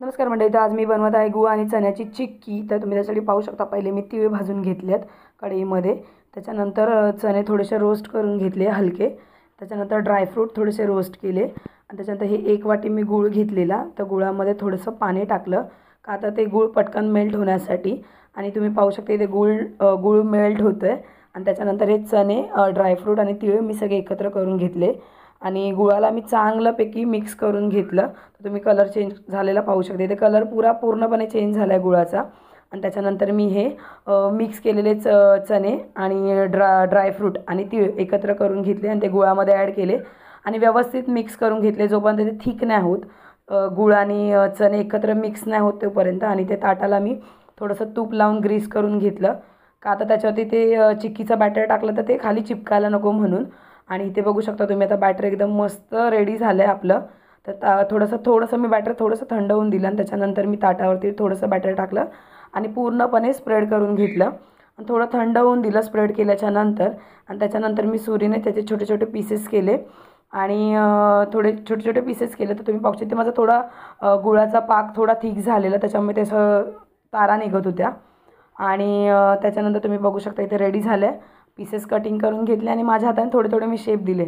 नमस्कार मंडळी, तर आज मी बनवत आहे गूळ आणि चण्याची चिक्की। तर तुम्ही त्यासाठी पाहू शकता, पहिले मी तीळ भाजून घेतलेत कढईमध्ये। त्याच्यानंतर चणे थोडेसे रोस्ट करून घेतले हलके। त्याच्यानंतर ड्रायफ्रूट थोडेसे रोस्ट केले आणि त्याच्यानंतर हे 1 वाटी मी गूळ घेतलेला। तर गुळामध्ये थोडंसं पाणी टाकलं का आता ते गूळ पटकन मेल्ट होण्यासाठी। आणि तुम्ही पाहू शकता इथे गूळ मेल्ट होतोय आणि त्याच्यानंतर हे चणे, ड्रायफ्रूट आणि तीळ मी सगळे एकत्र करून घेतले आणि गुळाला मी चांगल्यापैकी मिक्स करून घेतलं। तर तुम्ही कलर चेंज झालेला पाहू शकता, इथे कलर पूर्णपणे चेंज झाला आहे गुळाचा। आणि त्याच्यानंतर मी हे मिक्स केलेले चणे आणि ड्रायफ्रूट आणि तीळ एकत्र करून घेतले आणि ते गुळामध्ये ॲड केले आणि व्यवस्थित मिक्स करून घेतले जोपर्यंत ते थिक नाही होत, गुळ आणि चणे एकत्र मिक्स नाही होत तोपर्यंत। आणि ते ताटाला मी थोडंसं तूप लावून ग्रीस करून घेतलं का आता त्याच्यावरती ते चिक्कीचं बॅटर टाकलं तर ते खाली चिपकायला नको म्हणून। आणि इथे बघू शकता तुम्ही, आता बॅटर एकदम मस्त रेडी झालं आहे आपलं। तर थोडंसं मी बॅटर थंड होऊन दिलं आणि त्याच्यानंतर मी ताटावरती थोडंसं बॅटर टाकलं आणि पूर्णपणे स्प्रेड करून घेतलं आणि थोडं थंड होऊन दिलं स्प्रेड केल्याच्यानंतर। आणि त्याच्यानंतर मी सुरीने त्याचे छोटे छोटे पीसेस केले आणि थोडे छोटे छोटे पीसेस केले। तर तुम्ही पाहू शकता माझा थोडा गुळाचा पाक थोडा थिक झालेला, त्याच्यामुळे ते असं तारा निघत होत्या। आणि त्याच्यानंतर तुम्ही बघू शकता इथे रेडी झालं आहे। पीसेस कटिंग करून घेतले आणि माझ्या हाताने थोडे थोडे मी शेप दिले।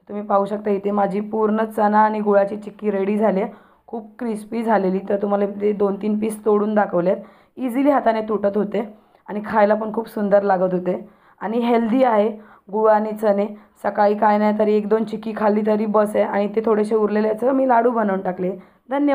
तुम्ही पाहू शकता इथे माझी पूर्ण चणा आणि गुळाची चिक्की रेडी झाली आहे, खूप क्रिस्पी झालेली। तर तुम्हाला ते 2-3 पीस तोडून दाखवलेत, इझिली हाताने तुटत होते आणि खायला पण खूप सुंदर लागत होते आणि हेल्दी आहे। गुळ आणि चणे सकाळी काय नाही तरी 1-2 चिक्की खाल्ली तरी बस आहे आणि ते थोडेसे उरलेल्याचं मी लाडू बनवून टाकले। धन्यवाद।